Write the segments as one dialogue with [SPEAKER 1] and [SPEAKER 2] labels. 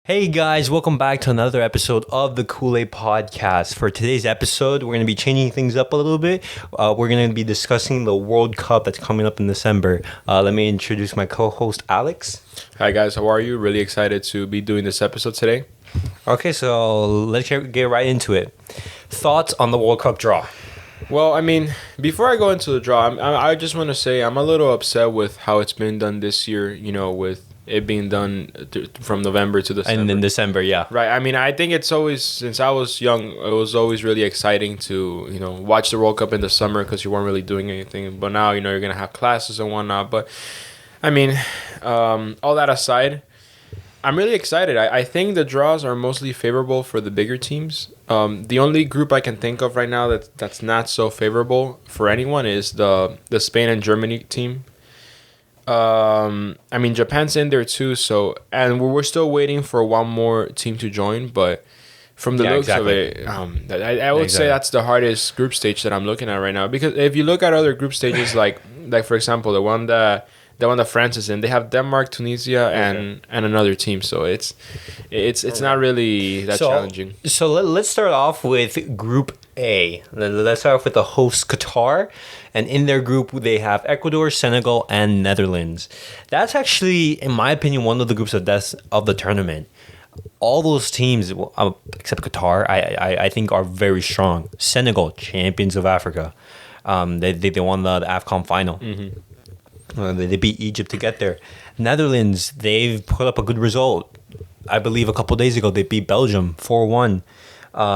[SPEAKER 1] Hey guys, welcome back to another episode of the Kool-Aid Podcast. For today's episode, we're going to be changing things up a little bit. We're going to be discussing the World Cup that's coming up in December. Let me introduce my co-host, Alex.
[SPEAKER 2] Hi guys, how are you? Really excited to be doing this episode today.
[SPEAKER 1] Okay, so let's get right into it. Thoughts on the World Cup draw?
[SPEAKER 2] Well, I mean, before I go into the draw, I just want to say I'm a little upset with how it's been done this year, with it being done from November to December.
[SPEAKER 1] And in December, yeah.
[SPEAKER 2] Right. I mean, I think it's always, since I was young, it was always really exciting to, watch the World Cup in the summer because you weren't really doing anything. But now, you're going to have classes and whatnot. But, I mean, all that aside, I'm really excited. I think the draws are mostly favorable for the bigger teams. The only group I can think of right now that's not so favorable for anyone is the Spain and Germany team. I mean, Japan's in there too, and we're still waiting for one more team to join, but from the looks of it, I would say that's the hardest group stage that I'm looking at right now, because if you look at other group stages, like for example, the one that France is in, they have Denmark, Tunisia, and another team, so it's not really that challenging.
[SPEAKER 1] So let's start off with Group A. Let's start off with the host Qatar, and in their group they have Ecuador, Senegal, and Netherlands. That's actually, in my opinion, one of the groups of death of the tournament. All those teams, except Qatar, I think are very strong. Senegal, champions of Africa, they won the AFCON final. Mm-hmm. They beat Egypt to get there. Netherlands, they've put up a good result. I believe a couple days ago they beat Belgium 4-1.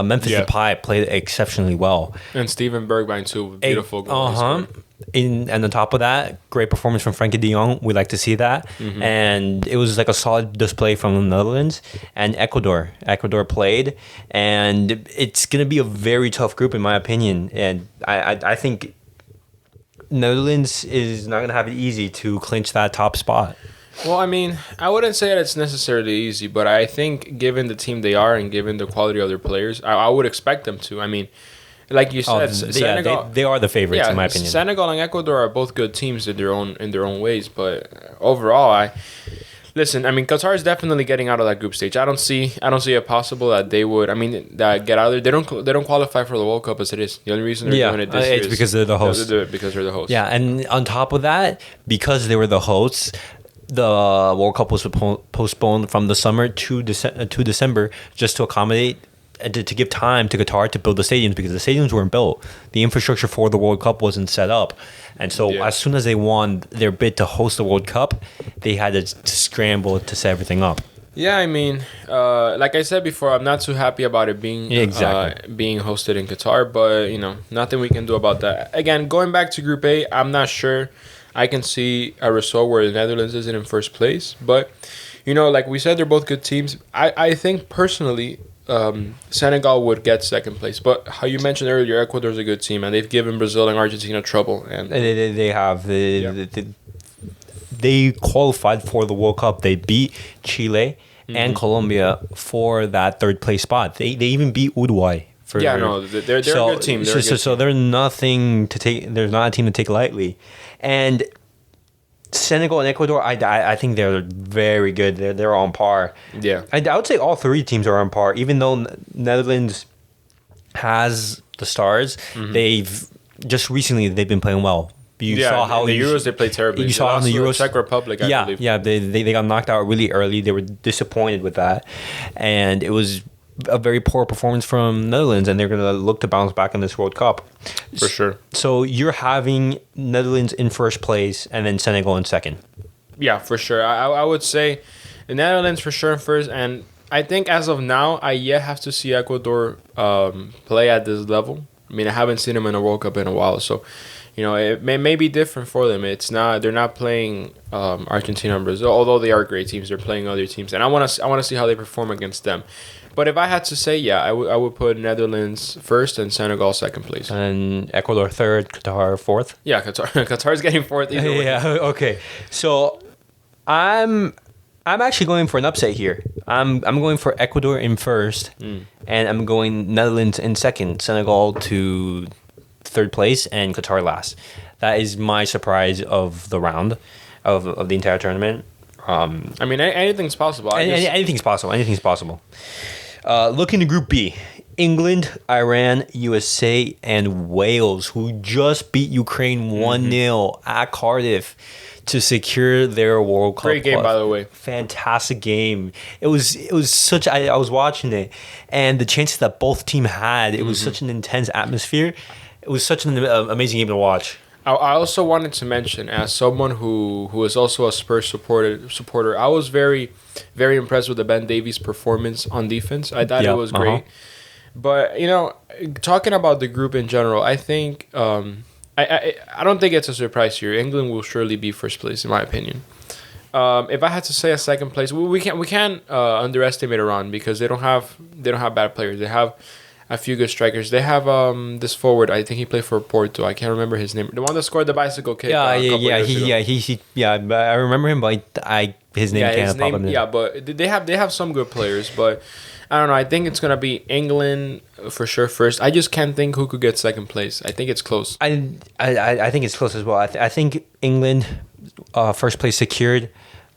[SPEAKER 1] Memphis Depay played exceptionally well.
[SPEAKER 2] And Steven Bergwijn too, beautiful goal.
[SPEAKER 1] And on top of that, great performance from Frenkie de Jong. We like to see that. Mm-hmm. And it was like a solid display from the Netherlands. And Ecuador played. And it's going to be a very tough group in my opinion. And I think Netherlands is not going to have it easy to clinch that top spot.
[SPEAKER 2] Well, I mean, I wouldn't say that it's necessarily easy, but I think given the team they are and given the quality of their players, I would expect them to. I mean, like you said, Senegal,
[SPEAKER 1] they are the favorites in my opinion.
[SPEAKER 2] Senegal and Ecuador are both good teams in their own ways, but overall, Listen, I mean, Qatar is definitely getting out of that group stage. I don't see it possible that they would. I mean, that get out of there. They don't qualify for the World Cup as it is. The only reason they're doing it this year is
[SPEAKER 1] because they're the hosts.
[SPEAKER 2] Because they're the hosts.
[SPEAKER 1] Yeah, and on top of that, because they were the hosts, the World Cup was postponed from the summer to December just to accommodate and to give time to Qatar to build the stadiums, because the stadiums weren't built. The infrastructure for the World Cup wasn't set up. And so as soon as they won their bid to host the World Cup, they had to scramble to set everything up.
[SPEAKER 2] Yeah, I mean, like I said before, I'm not too happy about it being being hosted in Qatar, but, nothing we can do about that. Again, going back to Group A, I'm not sure I can see a result where the Netherlands isn't in first place. But, like we said, they're both good teams. I think personally, Senegal would get second place, but how you mentioned earlier, Ecuador is a good team, and they've given Brazil and Argentina trouble. And
[SPEAKER 1] they have. They qualified for the World Cup. They beat Chile and Colombia for that third place spot. They even beat Uruguay.
[SPEAKER 2] They're a good team.
[SPEAKER 1] So they're nothing to take. There's not a team to take lightly, and Senegal and Ecuador, I think they're very good. They're on par.
[SPEAKER 2] Yeah,
[SPEAKER 1] I would say all three teams are on par. Even though Netherlands has the stars, they've just recently they've been playing well. You saw how
[SPEAKER 2] in the Euros they played terribly.
[SPEAKER 1] You saw how in the Euros,
[SPEAKER 2] Czech Republic, I believe.
[SPEAKER 1] Yeah, they got knocked out really early. They were disappointed with that, and it was a very poor performance from Netherlands, and they're going to look to bounce back in this World Cup.
[SPEAKER 2] For sure.
[SPEAKER 1] So you're having Netherlands in first place and then Senegal in second.
[SPEAKER 2] Yeah, for sure. I would say the Netherlands for sure in first, and I think as of now, I yet have to see Ecuador play at this level. I mean, I haven't seen them in a World Cup in a while, so it may be different for them. They're not playing Argentina and Brazil, although they are great teams. They're playing other teams, and I want to see how they perform against them. But if I had to say, I would put Netherlands first and Senegal second place.
[SPEAKER 1] And Ecuador third, Qatar fourth?
[SPEAKER 2] Yeah, Qatar's getting fourth either way.
[SPEAKER 1] Yeah, okay. So I'm actually going for an upset here. I'm going for Ecuador in first, and I'm going Netherlands in second, Senegal to third place, and Qatar last. That is my surprise of the round, of the entire tournament.
[SPEAKER 2] I mean, anything's possible.
[SPEAKER 1] Anything's possible. Anything's possiking to Group B. England, Iran, USA, and Wales, who just beat Ukraine 1-0 at Cardiff to secure their World Cup.
[SPEAKER 2] Great game, by the way.
[SPEAKER 1] Fantastic game. It was such. I was watching it, and the chances that both team had, it was such an intense atmosphere. It was such an amazing game to watch.
[SPEAKER 2] I also wanted to mention, as someone who is also a Spurs supporter, I was very, very impressed with the Ben Davies performance on defense. I thought it was great. But, talking about the group in general, I think I don't think it's a surprise here. England will surely be first place, in my opinion. If I had to say a second place, we can't underestimate Iran because they don't have bad players. They have a few good strikers. They have this forward. I think he played for Porto. I can't remember his name. The one that scored the bicycle kick.
[SPEAKER 1] I remember him, but his name can't pop in there.
[SPEAKER 2] Yeah, but they have some good players, but I don't know. I think it's gonna be England for sure first. I just can't think who could get second place. I think it's close.
[SPEAKER 1] I think it's close as well. I think England, first place secured.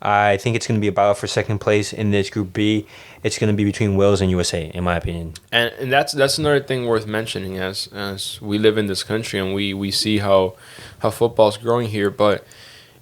[SPEAKER 1] I think it's going to be a battle for second place in this Group B. It's going to be between Wales and USA, in my opinion.
[SPEAKER 2] And that's another thing worth mentioning as we live in this country and we see how football's growing here. But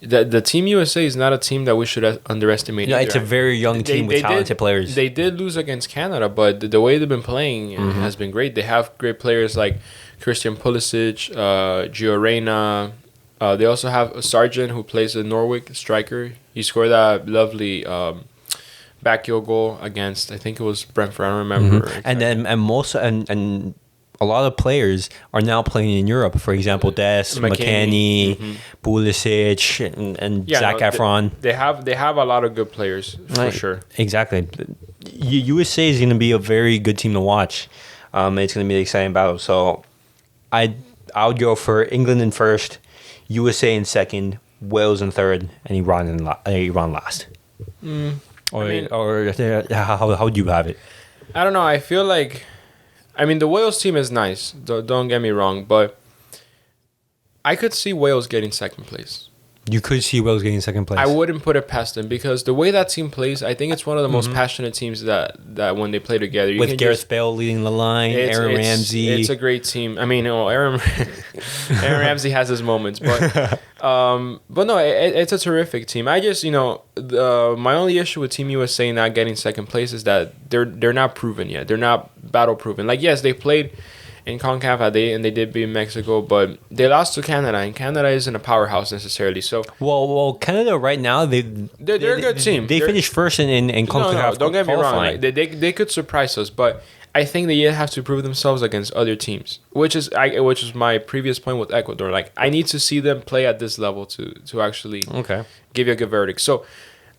[SPEAKER 2] the Team USA is not a team that we should underestimate.
[SPEAKER 1] It's a very young team with talented players.
[SPEAKER 2] They did lose against Canada, but the way they've been playing has been great. They have great players like Christian Pulisic, Gio Reyna. They also have a Sargent who plays in Norwich, striker. He scored that lovely backheel goal against, I think it was Brentford. I don't remember. Exactly.
[SPEAKER 1] And a lot of players are now playing in Europe. For example, Des, McKennie, Pulisic, and Zac Efron.
[SPEAKER 2] They have a lot of good players for sure.
[SPEAKER 1] Exactly. USA is going to be a very good team to watch. It's going to be an exciting battle. So I would go for England in first, USA in second, Wales in third, and Iran last. How do you have it?
[SPEAKER 2] I don't know. I feel like, the Wales team is nice. Don't get me wrong, but I could see Wales getting second place.
[SPEAKER 1] You could see Wales getting second place.
[SPEAKER 2] I wouldn't put it past them because the way that team plays, I think it's one of the most passionate teams that when they play together.
[SPEAKER 1] With Gareth Bale leading the line, Aaron Ramsey.
[SPEAKER 2] It's a great team. Aaron Ramsey has his moments, but no, it's a terrific team. I just, my only issue with Team USA not getting second place is that they're not proven yet. They're not battle proven. Like, yes, they played in CONCACAF and they did beat Mexico, but they lost to Canada, and Canada isn't a powerhouse necessarily. So
[SPEAKER 1] Canada right now they're
[SPEAKER 2] a good team.
[SPEAKER 1] They finished first in CONCACAF.
[SPEAKER 2] No, don't get me wrong. Like, they could surprise us, but I think they yet have to prove themselves against other teams, which is my previous point with Ecuador. Like, I need to see them play at this level to actually give you a good verdict. So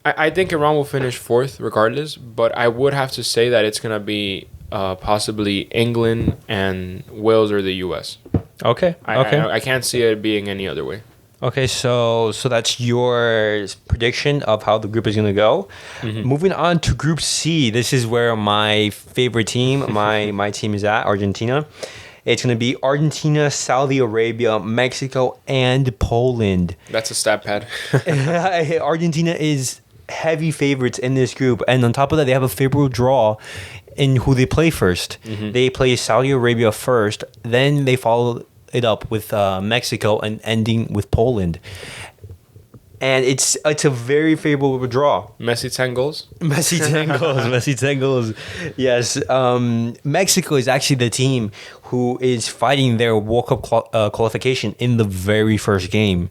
[SPEAKER 2] I think Iran will finish fourth regardless, but I would have to say that it's gonna be possibly England and Wales or the US.
[SPEAKER 1] Okay.
[SPEAKER 2] I can't see it being any other way.
[SPEAKER 1] Okay, so that's your prediction of how the group is going to go. Moving on to Group C, this is where my favorite team, my team is at, Argentina. It's going to be Argentina, Saudi Arabia, Mexico, and Poland.
[SPEAKER 2] That's a stat pad.
[SPEAKER 1] Argentina is heavy favorites in this group, and on top of that, they have a favorable draw in who they play first. They play Saudi Arabia first, then they follow it up with Mexico and ending with Poland. And it's a very favorable draw.
[SPEAKER 2] Messi 10 goals?
[SPEAKER 1] Messi 10 goals. Yes. Mexico is actually the team who is fighting their World Cup qualification in the very first game.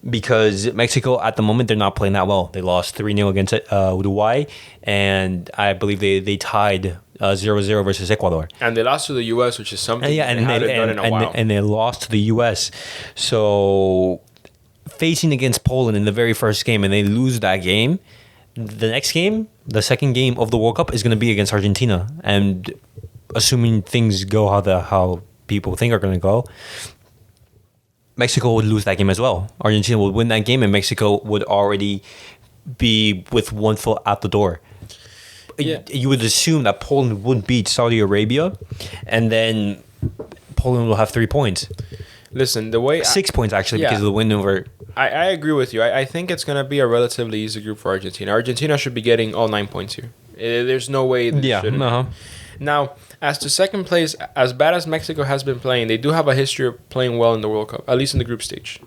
[SPEAKER 1] Because Mexico, at the moment, they're not playing that well. They lost 3-0 against Uruguay, and I believe they tied 0-0 versus Ecuador.
[SPEAKER 2] And they lost to the U.S., which is something they haven't done in a while.
[SPEAKER 1] And they lost to the U.S. So facing against Poland in the very first game and they lose that game, the next game, the second game of the World Cup, is going to be against Argentina. And assuming things go how people think are going to go, Mexico would lose that game as well. Argentina would win that game and Mexico would already be with one foot out the door. Yeah. You would assume that Poland would beat Saudi Arabia, and then Poland will have 3 points.
[SPEAKER 2] Listen, the way
[SPEAKER 1] 6 points actually because of the win over
[SPEAKER 2] I agree with you. I think it's going to be a relatively easy group for Argentina. Argentina should be getting all 9 points here. There's no way they shouldn't. Now, as to second place, as bad as Mexico has been playing, they do have a history of playing well in the World Cup, at least in the group stage.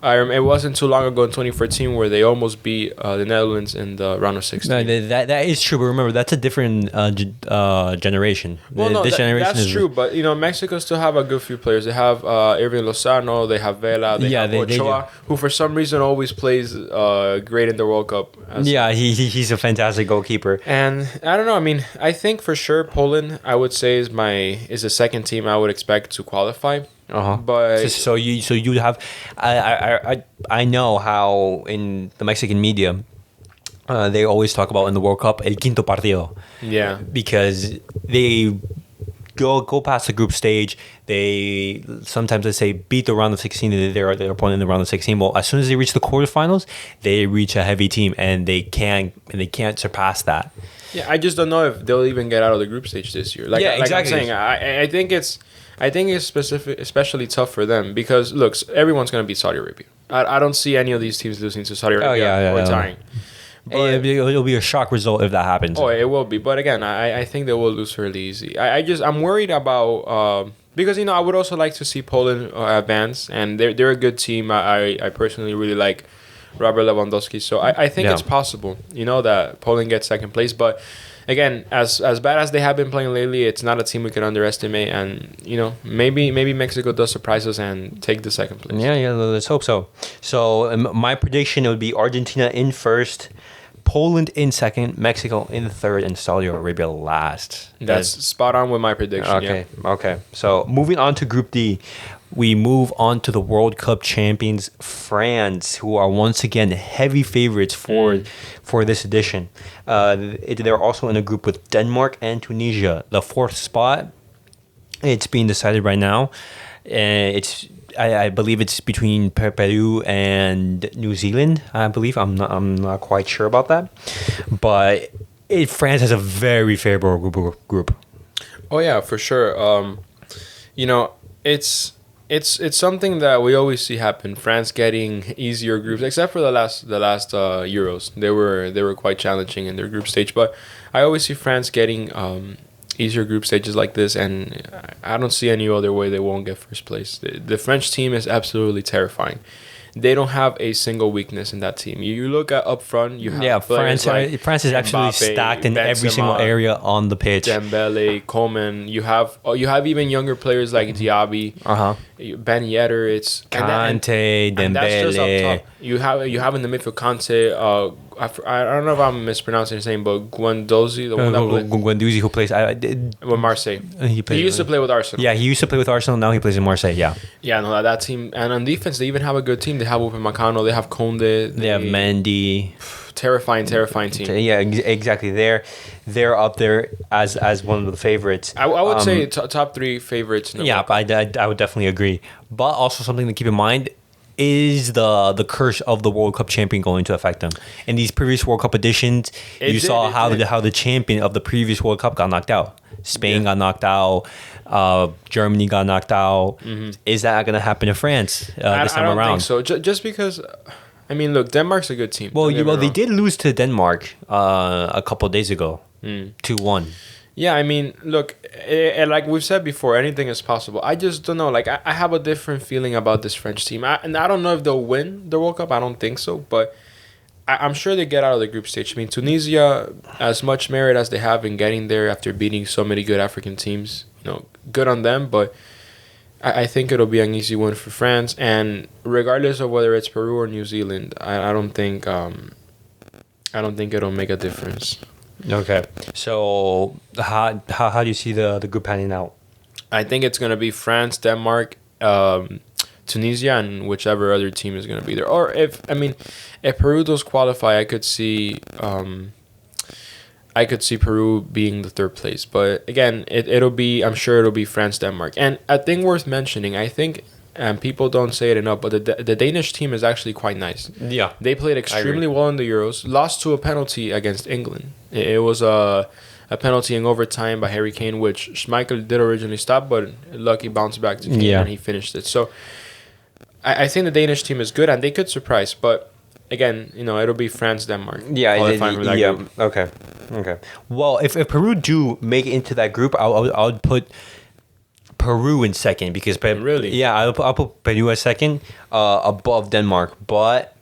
[SPEAKER 2] It wasn't too long ago in 2014 where they almost beat the Netherlands in the round of 16.
[SPEAKER 1] No, that is true, but remember, that's a different generation.
[SPEAKER 2] Well, no, that's true, but Mexico still have a good few players. They have Irving Lozano, they have Vela, they have Ochoa, who for some reason always plays great in the World Cup.
[SPEAKER 1] He's a fantastic goalkeeper.
[SPEAKER 2] And I don't know. I mean, I think for sure Poland, I would say is the second team I would expect to qualify. But
[SPEAKER 1] so you have I know how in the Mexican media they always talk about in the World Cup el quinto partido.
[SPEAKER 2] Yeah,
[SPEAKER 1] because they go past the group stage. They sometimes say beat the round of 16 their opponent in the round of 16. Well, as soon as they reach the quarterfinals, they reach a heavy team and they can't surpass that.
[SPEAKER 2] Yeah, I just don't know if they'll even get out of the group stage this year.
[SPEAKER 1] Exactly.
[SPEAKER 2] I'm saying, I think it's especially tough for them because, look, everyone's going to beat Saudi Arabia. I don't see any of these teams losing to Saudi Arabia or tying.
[SPEAKER 1] It'll be a shock result if that happens.
[SPEAKER 2] Oh, it will be. But again, I think they will lose fairly easy. I'm worried about because I would also like to see Poland advance, and they're a good team. I personally really like Robert Lewandowski, so I think it's possible. That Poland gets second place, but. Again, as bad as they have been playing lately, it's not a team we can underestimate, and maybe Mexico does surprise us and take the second place.
[SPEAKER 1] Yeah, let's hope so. So my prediction, it would be Argentina in first, Poland in second, Mexico in third, and Saudi Arabia last.
[SPEAKER 2] That's spot on with my prediction.
[SPEAKER 1] Okay. So moving on to Group D, we move on to the World Cup champions, France, who are once again heavy favorites for this edition. They're also in a group with Denmark and Tunisia. The fourth spot, it's being decided right now. I believe it's between Peru and New Zealand. I believe I'm not quite sure about that, but France has a very favorable group.
[SPEAKER 2] Oh yeah, for sure. It's something that we always see happen. France getting easier groups, except for the last Euros. They were quite challenging in their group stage, but I always see France getting easier group stages like this, and I don't see any other way they won't get first place. The French team is absolutely terrifying. They don't have a single weakness in that team. You look at up front, you have
[SPEAKER 1] France is actually
[SPEAKER 2] Mbappe,
[SPEAKER 1] stacked in every
[SPEAKER 2] Benzema,
[SPEAKER 1] single area on the pitch.
[SPEAKER 2] Dembele, Coman. You have even younger players like Diaby, Ben Yedder. It's
[SPEAKER 1] Kante,
[SPEAKER 2] and that's just up
[SPEAKER 1] Dembele.
[SPEAKER 2] top. You have in the midfield Kante. I don't know if I'm mispronouncing his name, but Guendouzi, the one that played
[SPEAKER 1] Guendouzi, who plays
[SPEAKER 2] with Marseille.
[SPEAKER 1] He
[SPEAKER 2] used to play with Arsenal.
[SPEAKER 1] Yeah, he used to play with Arsenal. Now he plays in Marseille. Yeah.
[SPEAKER 2] Yeah, no, that team. And on defense, they even have a good team. They have Upamecano. They have Conde.
[SPEAKER 1] They have Mendy.
[SPEAKER 2] Terrifying team.
[SPEAKER 1] Yeah, exactly. They're up there as one of the favorites.
[SPEAKER 2] I would say top three favorites.
[SPEAKER 1] Yeah, I would definitely agree. But also something to keep in mind is the curse of the World Cup champion going to affect them. In these previous World Cup editions, you saw how the champion of the previous World Cup got knocked out. Spain got knocked out. Germany got knocked out. Mm-hmm. Is that going to happen in France this time around?
[SPEAKER 2] I don't think so. Just because, I mean, look, Denmark's a good team.
[SPEAKER 1] Well, they did lose to Denmark a couple of days ago, 2-1.
[SPEAKER 2] Yeah, I mean, look, like we've said before, anything is possible. I just don't know. Like, I have a different feeling about this French team. And I don't know if they'll win the World Cup. I don't think so. But I'm sure they get out of the group stage. I mean, Tunisia, as much merit as they have in getting there after beating so many good African teams, good on them. But I think it'll be an easy win for France. And regardless of whether it's Peru or New Zealand, I don't think it'll make a difference.
[SPEAKER 1] Okay, so how do you see the group panning out?
[SPEAKER 2] I think it's gonna be France, Denmark, Tunisia, and whichever other team is gonna be there. Or if Peru does qualify, I could see Peru being the third place. But again, I'm sure it'll be France, Denmark. And a thing worth mentioning, I think. And people don't say it enough, but the Danish team is actually quite nice.
[SPEAKER 1] Yeah.
[SPEAKER 2] They played extremely well in the Euros. Lost to a penalty against England. It was a penalty in overtime by Harry Kane, which Schmeichel did originally stop, but lucky bounced back to Kane and he finished it. So I think the Danish team is good and they could surprise, but again, it'll be France, Denmark.
[SPEAKER 1] Yeah,
[SPEAKER 2] qualifying from that group.
[SPEAKER 1] Okay. Well, if Peru do make it into that group, I would put Peru in second because
[SPEAKER 2] Really?
[SPEAKER 1] Yeah, I'll put Peru as second, above Denmark, but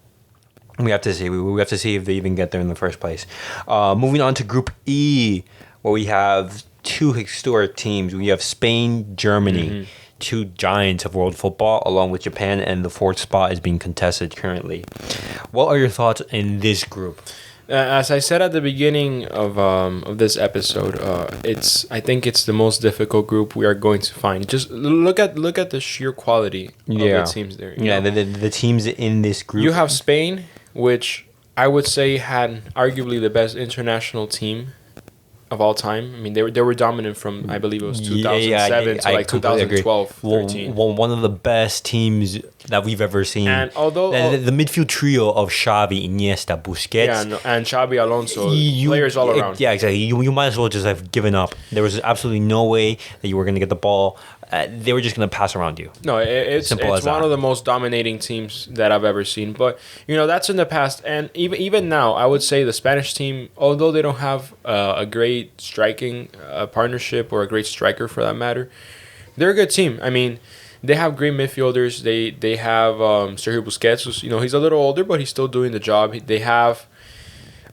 [SPEAKER 1] we have to see. We have to see if they even get there in the first place. Moving on to Group E, where we have two historic teams. We have Spain, Germany, two giants of world football, along with Japan, and the fourth spot is being contested currently. What are your thoughts in this group?
[SPEAKER 2] As I said at the beginning of this episode, I think it's the most difficult group we are going to find. Just look at the sheer quality of the teams there.
[SPEAKER 1] The teams in this group.
[SPEAKER 2] You have Spain, which I would say had arguably the best international team of all time. I mean, they were dominant from, I believe it was 2007 to like 2012, 13.
[SPEAKER 1] One of the best teams that we've ever seen.
[SPEAKER 2] And although
[SPEAKER 1] the midfield trio of Xavi, Iniesta, Busquets,
[SPEAKER 2] and Xabi Alonso, players all around.
[SPEAKER 1] Yeah, exactly. You might as well just have given up. There was absolutely no way that you were going to get the ball. They were just going to pass around you.
[SPEAKER 2] No, it's one of the most dominating teams that I've ever seen. But, that's in the past. And even now, I would say the Spanish team, although they don't have a great striking partnership or a great striker for that matter, they're a good team. I mean, they have great midfielders. They have Sergio Busquets, who's, he's a little older, but he's still doing the job. They have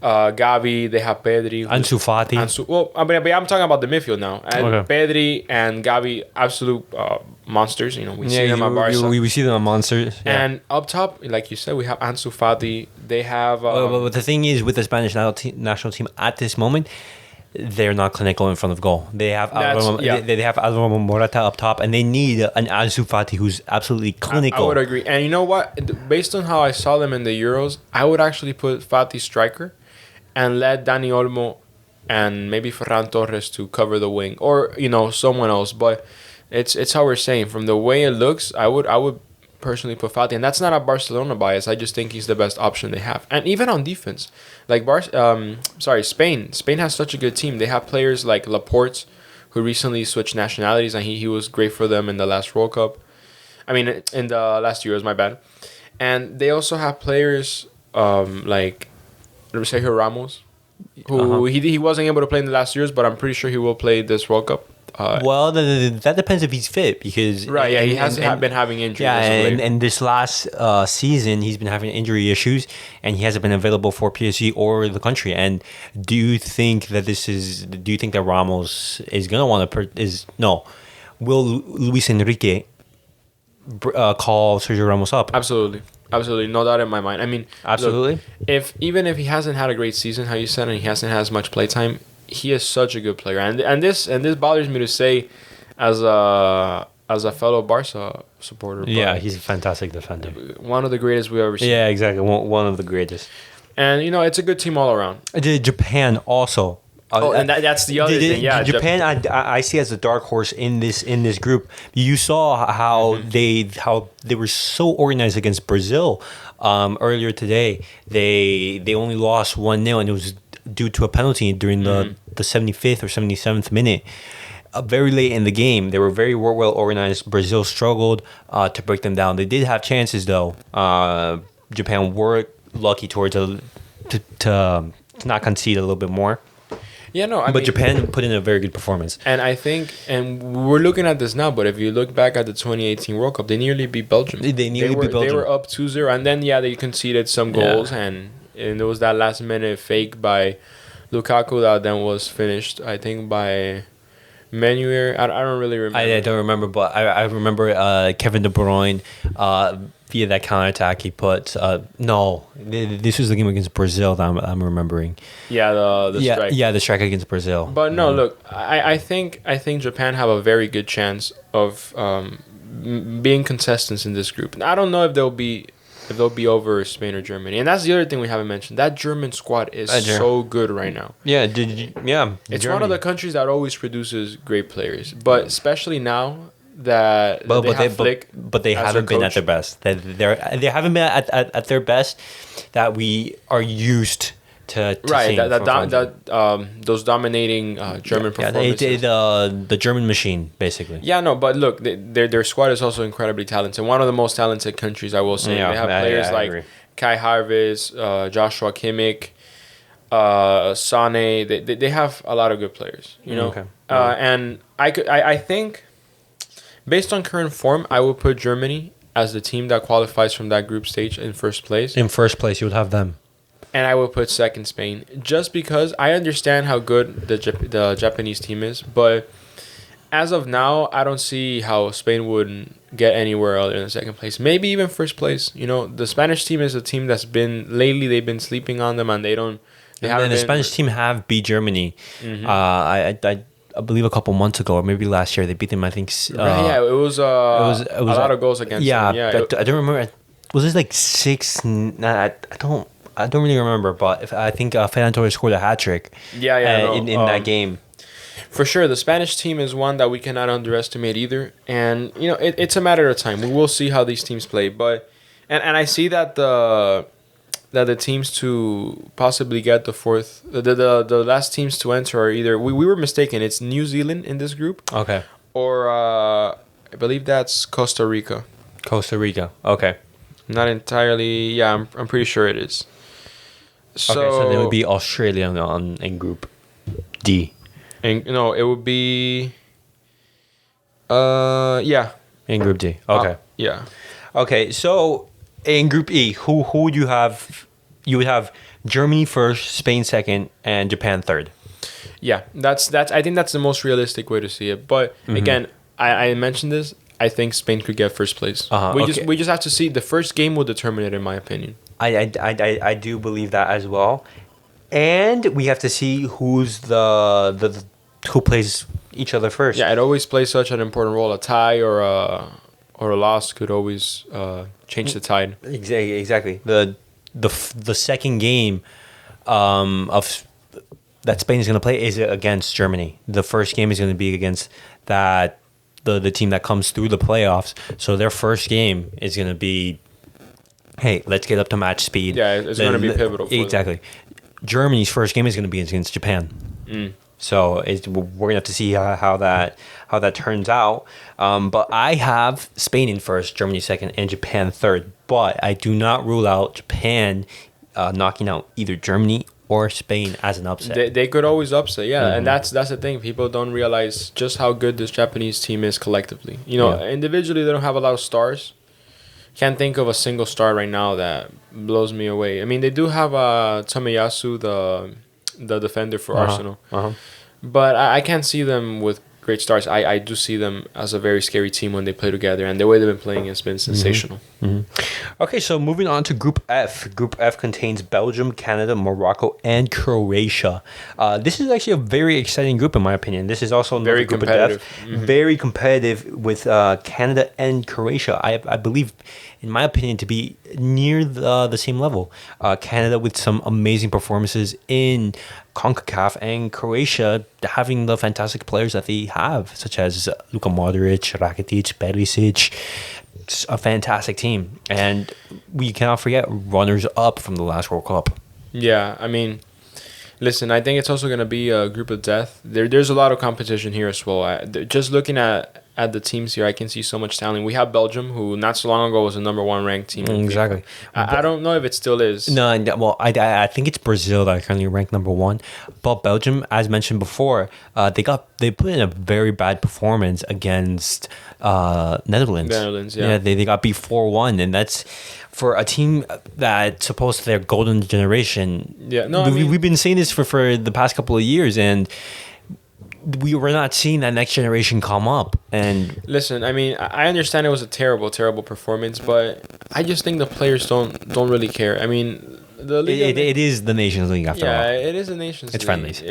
[SPEAKER 2] Gavi, they have Pedri,
[SPEAKER 1] Ansu Fati.
[SPEAKER 2] I'm talking about the midfield now. And Pedri and Gavi, absolute monsters. We see them at Barca.
[SPEAKER 1] We see them at monsters. Yeah.
[SPEAKER 2] And up top, like you said, we have Ansu Fati. They have.
[SPEAKER 1] But the thing is, with the Spanish national team at this moment, they're not clinical in front of goal. They have they have Alvaro Morata up top, and they need an Ansu Fati who's absolutely clinical.
[SPEAKER 2] I would agree. And you know what? Based on how I saw them in the Euros, I would actually put Fati striker and let Dani Olmo and maybe Ferran Torres to cover the wing, or someone else. But it's how we're saying, from the way it looks, I would personally put Fati, and that's not a Barcelona bias. I just think he's the best option they have. And even on defense, like Spain. Spain has such a good team. They have players like Laporte, who recently switched nationalities, and he was great for them in the last World Cup. I mean, in the last Euros, my bad. And they also have players like Sergio Ramos, who he wasn't able to play in the last years, but I'm pretty sure he will play this World Cup.
[SPEAKER 1] Well, that depends if he's fit, because
[SPEAKER 2] he hasn't been having injuries.
[SPEAKER 1] Yeah, and this last season he's been having injury issues, and he hasn't been available for PSG or the country. And do you think that Ramos is gonna want to? Will Luis Enrique call Sergio Ramos up?
[SPEAKER 2] Absolutely, no doubt in my mind. I mean,
[SPEAKER 1] absolutely.
[SPEAKER 2] Look, even if he hasn't had a great season, how you said, and he hasn't had as much play time, he is such a good player, and this bothers me to say, as a fellow Barca supporter.
[SPEAKER 1] Yeah, he's a fantastic defender.
[SPEAKER 2] One of the greatest we've ever seen.
[SPEAKER 1] Yeah, exactly. One of the greatest.
[SPEAKER 2] And it's a good team all around.
[SPEAKER 1] Japan also.
[SPEAKER 2] And that's the other thing. Yeah,
[SPEAKER 1] Japan, I see as a dark horse in this group. You saw how they were so organized against Brazil earlier today. They only lost 1-0, and it was due to a penalty during the 75th or 77th minute. Very late in the game, they were very well organized. Brazil struggled to break them down. They did have chances though. Japan were lucky to not concede a little bit more.
[SPEAKER 2] Yeah, no,
[SPEAKER 1] but Japan put in a very good performance.
[SPEAKER 2] And I think, and we're looking at this now, but if you look back at the 2018 World Cup, they nearly beat Belgium.
[SPEAKER 1] They
[SPEAKER 2] were up 2-0, and then they conceded some goals, and there was that last minute fake by Lukaku that then was finished, I think, by Menuer. I don't really remember.
[SPEAKER 1] I don't remember, but I remember Kevin De Bruyne via that counterattack he put. This was the game against Brazil that I'm remembering.
[SPEAKER 2] Yeah, the strike.
[SPEAKER 1] Yeah, the strike against Brazil.
[SPEAKER 2] But no, look, I think Japan have a very good chance of being contestants in this group. And I don't know if they'll be over Spain or Germany. And that's the other thing we haven't mentioned. That German squad is so good right now.
[SPEAKER 1] Yeah,
[SPEAKER 2] it's Germany. One of the countries that always produces great players, but especially now that they have Flick.
[SPEAKER 1] But they haven't been at their best. They haven't been at their best that we are used to
[SPEAKER 2] Right,
[SPEAKER 1] sing
[SPEAKER 2] those dominating German performances.
[SPEAKER 1] the German machine, basically.
[SPEAKER 2] Yeah, no, but look, their squad is also incredibly talented. One of the most talented countries, I will say.
[SPEAKER 1] Yeah,
[SPEAKER 2] they have
[SPEAKER 1] I
[SPEAKER 2] players like
[SPEAKER 1] agree.
[SPEAKER 2] Kai Havertz, Joshua Kimmich, Sane. They have a lot of good players, you know.
[SPEAKER 1] Okay.
[SPEAKER 2] And I think, based on current form, I would put Germany as the team that qualifies from that group stage in first place.
[SPEAKER 1] In first place, you would have them.
[SPEAKER 2] And I would put second Spain, just because I understand how good the Japanese team is, but as of now, I don't see how Spain would get anywhere other than second place. Maybe even first place. You know, the Spanish team is a team that's they've been sleeping on them, and they haven't.
[SPEAKER 1] And the Spanish team have beat Germany.
[SPEAKER 2] Mm-hmm.
[SPEAKER 1] I believe a couple months ago, or maybe last year, they beat them. I think.
[SPEAKER 2] Yeah, it was a lot of goals against them. Yeah,
[SPEAKER 1] I don't remember. Was it like 6? I don't really remember, but I think Ferran Torres scored a hat trick. In that game.
[SPEAKER 2] For sure, the Spanish team is one that we cannot underestimate either, and you know it's a matter of time. We will see how these teams play, but and I see that the teams to possibly get the fourth, the last teams to enter are either we were mistaken. It's New Zealand in this group,
[SPEAKER 1] Okay.
[SPEAKER 2] or I believe that's Costa Rica.
[SPEAKER 1] Costa Rica. Okay.
[SPEAKER 2] Not entirely. Yeah, I'm pretty sure it is.
[SPEAKER 1] So there would be Australia in Group D.
[SPEAKER 2] And no, it would be. Yeah.
[SPEAKER 1] In Group D. Okay.
[SPEAKER 2] Yeah.
[SPEAKER 1] Okay. So in Group E, who would you have? You would have Germany first, Spain second, and Japan third.
[SPEAKER 2] Yeah, that's. I think that's the most realistic way to see it. But again, I mentioned this. I think Spain could get first place. We just have to see. The first game will determine it, in my opinion.
[SPEAKER 1] I do believe that as well, and we have to see who's the who plays each other first.
[SPEAKER 2] Yeah, it always plays such an important role. A tie or a loss could always change the tide.
[SPEAKER 1] Exactly. The second game of that Spain is going to play is against Germany. The first game is going to be against the team that comes through the playoffs. So their first game is going to be, hey, let's get up to match speed.
[SPEAKER 2] Yeah, it's going to be pivotal.
[SPEAKER 1] Exactly. Germany's first game is going to be against Japan. So we're going to have to see how that turns out. But I have Spain in first, Germany second, and Japan third. But I do not rule out Japan knocking out either Germany or Spain as an upset.
[SPEAKER 2] They could always upset, yeah. And that's the thing. People don't realize just how good this Japanese team is collectively. You know, individually they don't have a lot of stars. Can't think of a single star right now that blows me away. I mean, they do have Tomiyasu, the defender for Arsenal. But I can't see them with great stars. I do see them as a very scary team when they play together, and the way they've been playing has been sensational.
[SPEAKER 1] Okay, so moving on to Group F. Group F contains Belgium, Canada, Morocco, and Croatia. This is actually a very exciting group, in my opinion. This is also another
[SPEAKER 2] Very
[SPEAKER 1] group
[SPEAKER 2] competitive.
[SPEAKER 1] of death. Very competitive with Canada and Croatia. I believe, in my opinion, to be near the same level. Canada with some amazing performances in CONCACAF, and Croatia having the fantastic players that they have, such as Luka Modric, Rakitic, Perisic. It's a fantastic team, and we cannot forget runners up from the last World Cup.
[SPEAKER 2] Yeah, I mean, listen, I think it's also going to be a group of death. There's a lot of competition here as well. Just looking at the teams here, I can see so much talent. We have Belgium, who not so long ago was the number 1 ranked team.
[SPEAKER 1] Exactly.
[SPEAKER 2] I don't know if it still is.
[SPEAKER 1] No, well, I think it's Brazil that are currently ranked number 1. But Belgium, as mentioned before, they put in a very bad performance against Netherlands.
[SPEAKER 2] Yeah.
[SPEAKER 1] They got beat 4-1, and that's for a team that's supposed to their golden generation.
[SPEAKER 2] Yeah, no,
[SPEAKER 1] we've been saying this for the past couple of years, and we were not seeing that next generation come up. And
[SPEAKER 2] listen, I mean, I understand it was a terrible performance, but I just think the players don't really care. I mean,
[SPEAKER 1] it is the Nations League after all.
[SPEAKER 2] Yeah, it is the Nations League.
[SPEAKER 1] It's friendlies.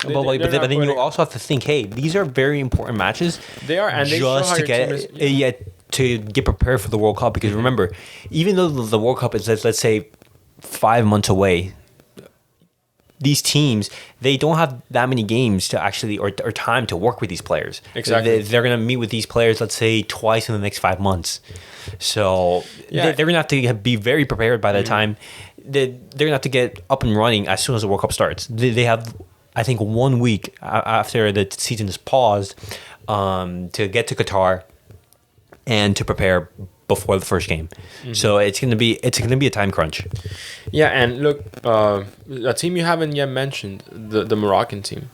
[SPEAKER 2] But
[SPEAKER 1] then you also have to think, hey, these are very important matches.
[SPEAKER 2] They are, and they show how your team is,
[SPEAKER 1] to get prepared for the World Cup, because remember, even though the World Cup is let's say 5 months away, these teams, they don't have that many games to actually or time to work with these players.
[SPEAKER 2] Exactly.
[SPEAKER 1] They're going to meet with these players, let's say, twice in the next 5 months. So they're going to have to be very prepared by the time. They're going to have to get up and running as soon as the World Cup starts. They have, I think, 1 week after the season is paused to get to Qatar and to prepare before the first game. So it's gonna be a time crunch.
[SPEAKER 2] Yeah, and look, a team you haven't yet mentioned, the Moroccan team.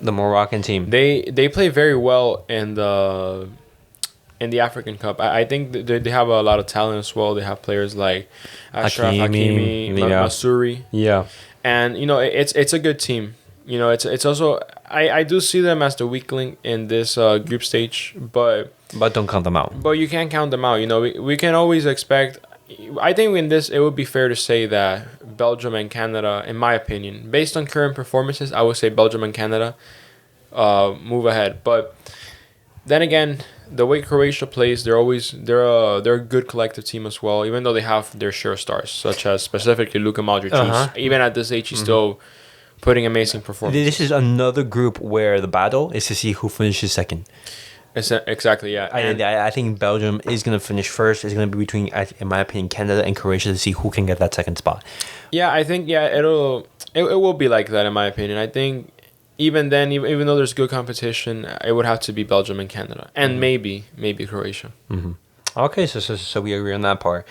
[SPEAKER 1] The Moroccan team.
[SPEAKER 2] They play very well in the African Cup. I think they have a lot of talent as well. They have players like Ashraf Hakimi, Masuri.
[SPEAKER 1] Yeah.
[SPEAKER 2] And it's a good team. It's also I do see them as the weak link in this group stage, but
[SPEAKER 1] don't count them out.
[SPEAKER 2] But you can't count them out. We can always expect. I think in this, it would be fair to say that Belgium and Canada, in my opinion, based on current performances, I would say Belgium and Canada move ahead. But then again, the way Croatia plays, they're a good collective team as well. Even though they have their share of stars, such as specifically Luka Modric, even at this age, he's still putting amazing performances.
[SPEAKER 1] This is another group where the battle is to see who finishes second.
[SPEAKER 2] Exactly, yeah.
[SPEAKER 1] I think Belgium is going to finish first. It's going to be between, in my opinion, Canada and Croatia to see who can get that second spot.
[SPEAKER 2] Yeah, I think it will be like that in my opinion. I think even then, even though there's good competition, it would have to be Belgium and Canada, and maybe Croatia.
[SPEAKER 1] Okay, so we agree on that part.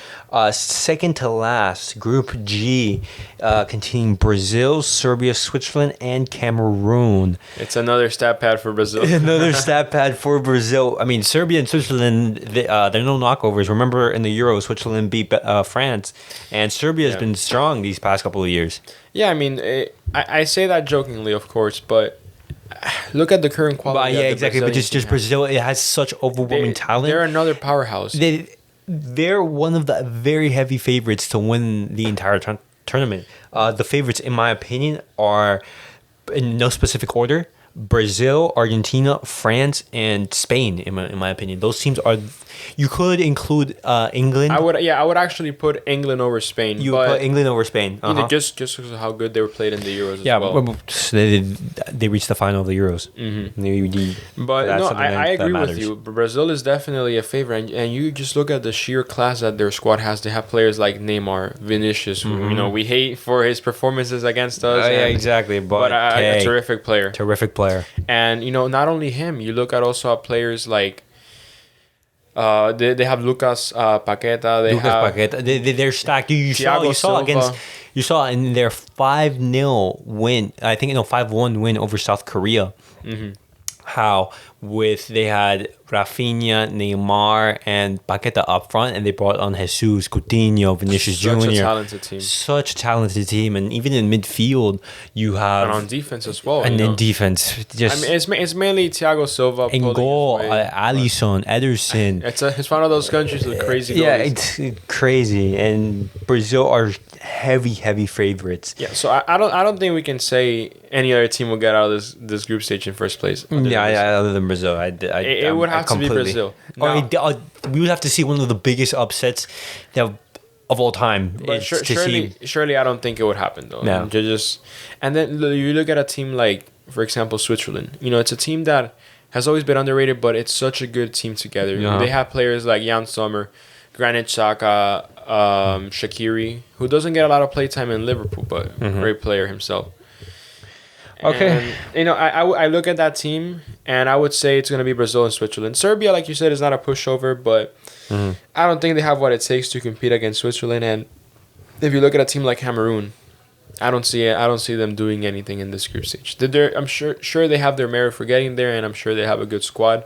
[SPEAKER 1] Second to last, Group G, containing Brazil, Serbia, Switzerland, and Cameroon.
[SPEAKER 2] It's another stat pad for Brazil.
[SPEAKER 1] Another stat pad for Brazil. I mean, Serbia and Switzerland, they're no knockovers. Remember in the Euro, Switzerland beat France, and Serbia has been strong these past couple of years.
[SPEAKER 2] Yeah, I mean, I say that jokingly, of course, but look at the current quality.
[SPEAKER 1] Yeah, exactly. But just Brazil, it has such overwhelming talent.
[SPEAKER 2] They're another powerhouse.
[SPEAKER 1] They're one of the very heavy favorites to win the entire tournament. The favorites, in my opinion, are in no specific order: Brazil, Argentina, France, and Spain. In my opinion, those teams are. You could include England.
[SPEAKER 2] I would actually put England over Spain.
[SPEAKER 1] You would put England over Spain.
[SPEAKER 2] Just because of how good they were played in the Euros as
[SPEAKER 1] well. They reached the final of the Euros.
[SPEAKER 2] But no, I agree with you. Brazil is definitely a favorite, and you just look at the sheer class that their squad has. They have players like Neymar, Vinicius, who we hate for his performances against us.
[SPEAKER 1] Yeah, exactly. But
[SPEAKER 2] a terrific player.
[SPEAKER 1] Terrific player.
[SPEAKER 2] And not only him, you look at also at players like. They have Lucas Paqueta.
[SPEAKER 1] They're stacked. You saw in their 5-0 win. I think 5-1 win over South Korea. How they had Rafinha, Neymar, and Paqueta up front, and they brought on Jesus, Coutinho, Vinicius Jr.
[SPEAKER 2] Such a talented team.
[SPEAKER 1] Such a talented team, and even in midfield, you have
[SPEAKER 2] and on defense as well.
[SPEAKER 1] And in defense, just
[SPEAKER 2] it's mainly Thiago Silva.
[SPEAKER 1] In goal, Alisson, Ederson.
[SPEAKER 2] It's one of those countries with crazy.
[SPEAKER 1] Yeah, it's crazy, and Brazil are heavy favorites.
[SPEAKER 2] Yeah, so I don't think we can say any other team will get out of this group stage in first place.
[SPEAKER 1] Other than Brazil,
[SPEAKER 2] it would have to be Brazil.
[SPEAKER 1] We would have to see one of the biggest upsets of all time.
[SPEAKER 2] But surely, I don't think it would happen though.
[SPEAKER 1] No.
[SPEAKER 2] And then you look at a team like, for example, Switzerland. It's a team that has always been underrated, but it's such a good team together.
[SPEAKER 1] Yeah.
[SPEAKER 2] They have players like Jan Sommer, Granit Xhaka, Shaqiri, who doesn't get a lot of playtime in Liverpool, but great player himself.
[SPEAKER 1] Okay.
[SPEAKER 2] And, I look at that team, and I would say it's going to be Brazil and Switzerland. Serbia, like you said, is not a pushover, but I don't think they have what it takes to compete against Switzerland. And if you look at a team like Cameroon, I don't see them doing anything in this group stage. I'm sure they have their merit for getting there, and I'm sure they have a good squad,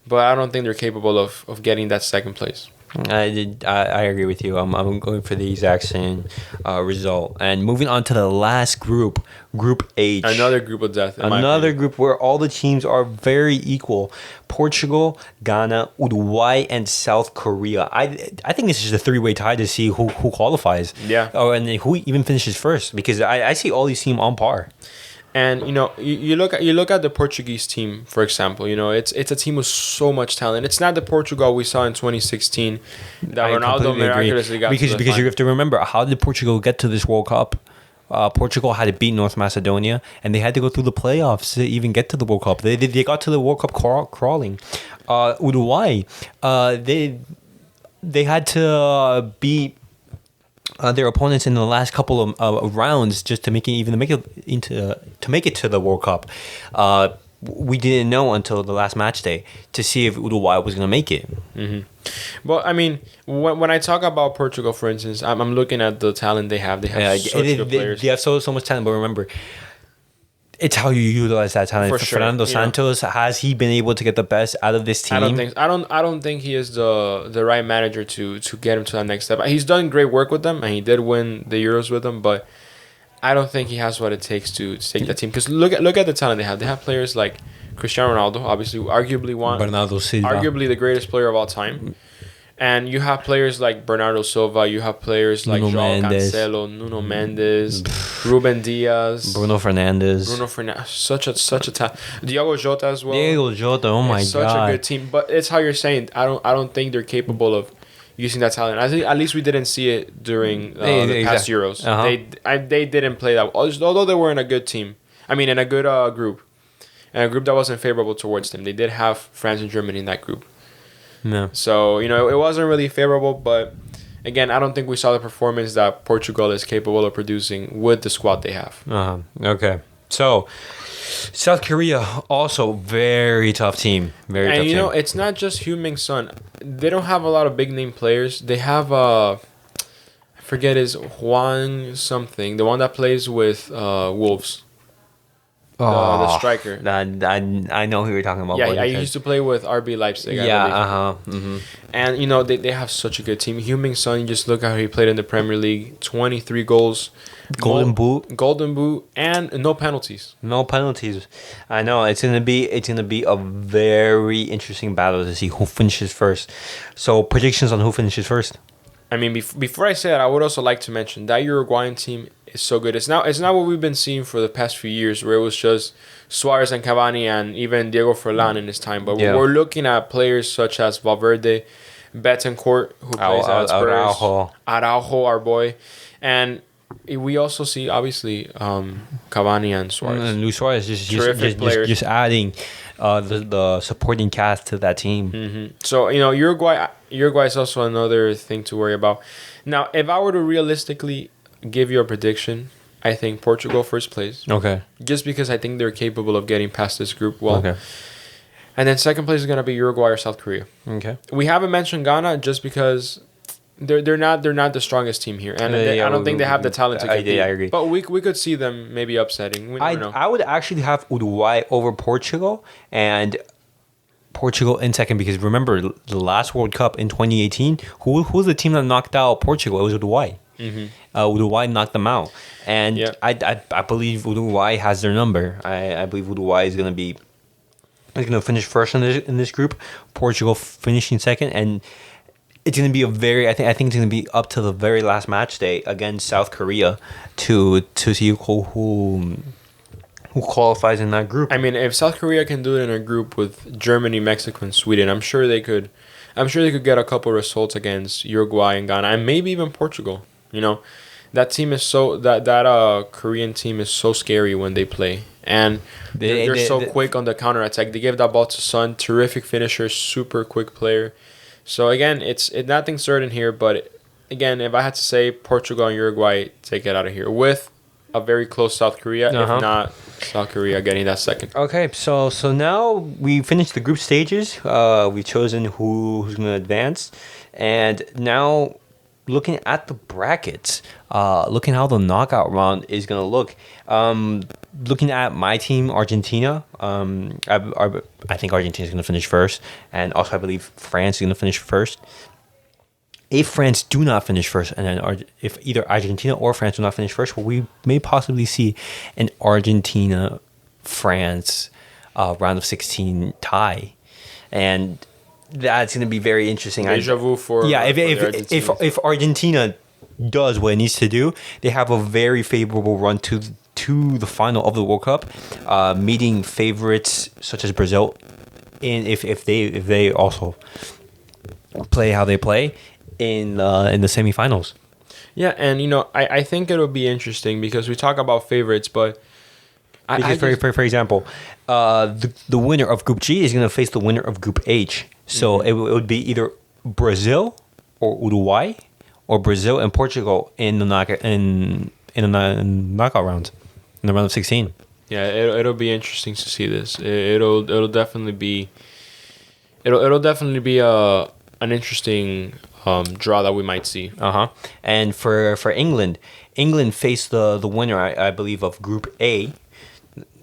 [SPEAKER 2] but I don't think they're capable of getting that second place.
[SPEAKER 1] I agree with you. I'm going for the exact same result. And moving on to the last group, Group H.
[SPEAKER 2] Another group of death.
[SPEAKER 1] Another group where all the teams are very equal. Portugal, Ghana, Uruguay, and South Korea. I think this is a three-way tie to see who qualifies.
[SPEAKER 2] Yeah.
[SPEAKER 1] And then who even finishes first, because I see all these teams on par.
[SPEAKER 2] And you look at the Portuguese team, for example. It's a team with so much talent. It's not the Portugal we saw in 2016 that Ronaldo miraculously got
[SPEAKER 1] because
[SPEAKER 2] to the
[SPEAKER 1] you have to remember, how did Portugal get to this World Cup? Portugal had to beat North Macedonia, and they had to go through the playoffs to even get to the World Cup. They got to the World Cup crawling. Uruguay, they had to beat their opponents in the last couple of rounds just to make it to the World Cup. We didn't know until the last match day to see if Uruguay was going to make it.
[SPEAKER 2] Mm-hmm. Well, I mean, when I talk about Portugal, for instance, I'm looking at the talent they have. They have such good players.
[SPEAKER 1] They have so much talent, but remember, it's how you utilize that talent.
[SPEAKER 2] For sure.
[SPEAKER 1] Fernando Santos, has he been able to get the best out of this team?
[SPEAKER 2] I don't think he is the right manager to get him to that next step. He's done great work with them, and he did win the Euros with them, but I don't think he has what it takes to take that team. Because look at the talent they have. They have players like Cristiano Ronaldo, obviously,
[SPEAKER 1] Bernardo Silva,
[SPEAKER 2] arguably the greatest player of all time. And you have players like Bernardo Silva. You have players like João Cancelo, Nuno Mendes, Ruben Diaz,
[SPEAKER 1] Bruno Fernandes.
[SPEAKER 2] Such a talent. Diogo Jota as well.
[SPEAKER 1] Diogo Jota, oh my god,
[SPEAKER 2] such a good team. But it's how you're saying. I don't think they're capable of using that talent. I think at least we didn't see it during the past Euros. They didn't play that, although they were in a good team. I mean, in a good group, and a group that wasn't favorable towards them. They did have France and Germany in that group.
[SPEAKER 1] No.
[SPEAKER 2] So, it wasn't really favorable, but again, I don't think we saw the performance that Portugal is capable of producing with the squad they have.
[SPEAKER 1] Okay. So, South Korea, also very tough team. Very tough team.
[SPEAKER 2] It's not just Heung-min Son. They don't have a lot of big name players. They have I forget his Hwang something, the one that plays with Wolves. The striker.
[SPEAKER 1] I know who you're talking about.
[SPEAKER 2] Yeah, I used to play with RB Leipzig. And they have such a good team. Heung-min Son, you just look at how he played in the Premier League. 23 goals,
[SPEAKER 1] Golden Boot,
[SPEAKER 2] and no penalties.
[SPEAKER 1] No penalties. I know it's gonna be a very interesting battle to see who finishes first. So predictions on who finishes first.
[SPEAKER 2] I mean, before I say that, I would also like to mention that Uruguayan team is so good. It's not what we've been seeing for the past few years, where it was just Suarez and Cavani and even Diego Forlan in his time. But we're looking at players such as Valverde, Betancourt, who plays at Spurs, Araujo, our boy, and we also see obviously Cavani and Suarez.
[SPEAKER 1] And Luis Suarez just adding the supporting cast to that team.
[SPEAKER 2] Mm-hmm. So Uruguay is also another thing to worry about. Now, if I were to realistically give you a prediction, I think Portugal first place.
[SPEAKER 1] Okay. Just
[SPEAKER 2] because I think they're capable of getting past this group well.
[SPEAKER 1] Okay.
[SPEAKER 2] And then second place is gonna be Uruguay or South Korea.
[SPEAKER 1] Okay.
[SPEAKER 2] We haven't mentioned Ghana just because they're not the strongest team here, and I don't think they have the talent to compete.
[SPEAKER 1] I agree.
[SPEAKER 2] But we could see them maybe upsetting. We never know.
[SPEAKER 1] I would actually have Uruguay over Portugal and Portugal in second, because remember the last World Cup in 2018, who was the team that knocked out Portugal? It was Uruguay.
[SPEAKER 2] Mm-hmm.
[SPEAKER 1] Uruguay knocked them out, and I believe Uruguay has their number. I believe Uruguay is going to finish first in this group. Portugal finishing second, and it's going to be I think it's going to be up to the very last match day against South Korea to see who qualifies in that group.
[SPEAKER 2] I mean, if South Korea can do it in a group with Germany, Mexico, and Sweden, I'm sure they could get a couple results against Uruguay and Ghana, and maybe even Portugal. That team is that Korean team is so scary when they play, and they're so quick on the counterattack. They gave that ball to Son, terrific finisher, super quick player. So again, it's nothing certain here, but again, if I had to say, Portugal and Uruguay take it out of here with a very close South Korea, if not South Korea getting that second.
[SPEAKER 1] Okay, so now we finished the group stages. We've chosen who's going to advance, and now looking at the brackets, looking how the knockout round is going to look. Looking at my team, Argentina, I think Argentina is going to finish first, and also I believe France is going to finish first. If France do not finish first, and then if either Argentina or France do not finish first, well, we may possibly see an Argentina-France round of 16 tie, and that's going to be very interesting.
[SPEAKER 2] Deja vu for
[SPEAKER 1] if Argentina does what it needs to do, they have a very favorable run to the final of the World Cup, meeting favorites such as Brazil, if they also play how they play in the semifinals.
[SPEAKER 2] Yeah, and I think it'll be interesting because we talk about favorites, but
[SPEAKER 1] Because for example, the winner of Group G is going to face the winner of Group H. So it would be either Brazil or Uruguay, or Brazil and Portugal in the knockout round, in the round of 16.
[SPEAKER 2] Yeah, it'll be interesting to see this. It'll definitely be an interesting draw that we might see.
[SPEAKER 1] And for England, England faced the winner, I believe, of Group A.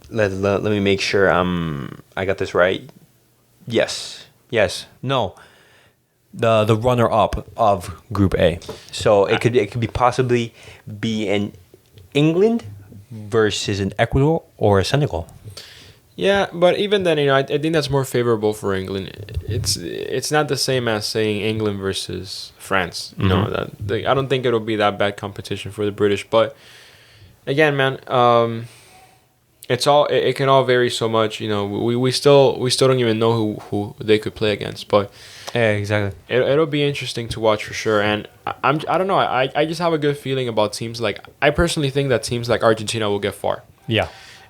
[SPEAKER 1] Let me make sure I got this right. Yes. No. The runner up of Group A. So it could be possibly be an England versus an Ecuador or a Senegal.
[SPEAKER 2] Yeah, but even then, I think that's more favorable for England. It's not the same as saying England versus France. I don't think it'll be that bad competition for the British. But again, man, it can all vary so much. We still don't even know who they could play against. But
[SPEAKER 1] yeah, exactly.
[SPEAKER 2] It'll be interesting to watch for sure. And I don't know. I just have a good feeling about teams like, I personally think that teams like Argentina will get far.
[SPEAKER 1] Yeah.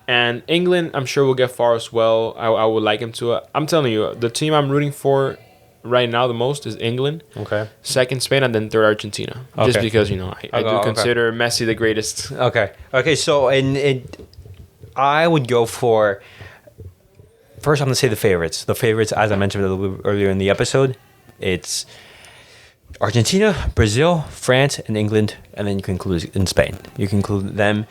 [SPEAKER 2] And England, I'm sure will get far as well. I would like him to. I'm telling you, the team I'm rooting for right now the most is England.
[SPEAKER 1] Okay.
[SPEAKER 2] Second, Spain, and then third, Argentina. Okay. Just because I do consider Messi the greatest.
[SPEAKER 1] Okay. So I would go for. First, I'm gonna say the favorites. The favorites, as I mentioned a little bit earlier in the episode, it's Argentina, Brazil, France, and England, and then you can include in Spain. You can include them.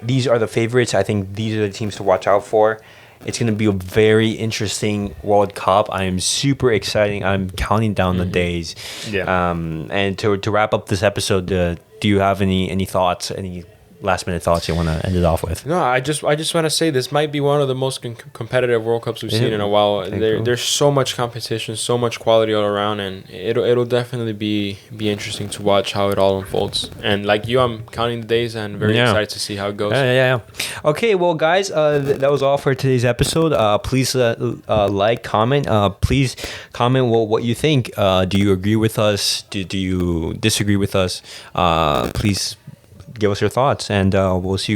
[SPEAKER 1] These are the favorites. I think these are the teams to watch out for. It's going to be a very interesting World Cup. I am super excited. I'm counting down the days.
[SPEAKER 2] Yeah.
[SPEAKER 1] And to wrap up this episode, do you have any thoughts, any last minute thoughts you want to end it off with?
[SPEAKER 2] No, I just want to say this might be one of the most competitive World Cups we've seen in a while. There's so much competition, so much quality all around, and it'll definitely be interesting to watch how it all unfolds. And like you, I'm counting the days and very excited to see how it goes.
[SPEAKER 1] Yeah. Okay, well, guys, that was all for today's episode. Please like, comment. Please comment what you think. Do you agree with us? Do you disagree with us? Please give us your thoughts, and we'll see you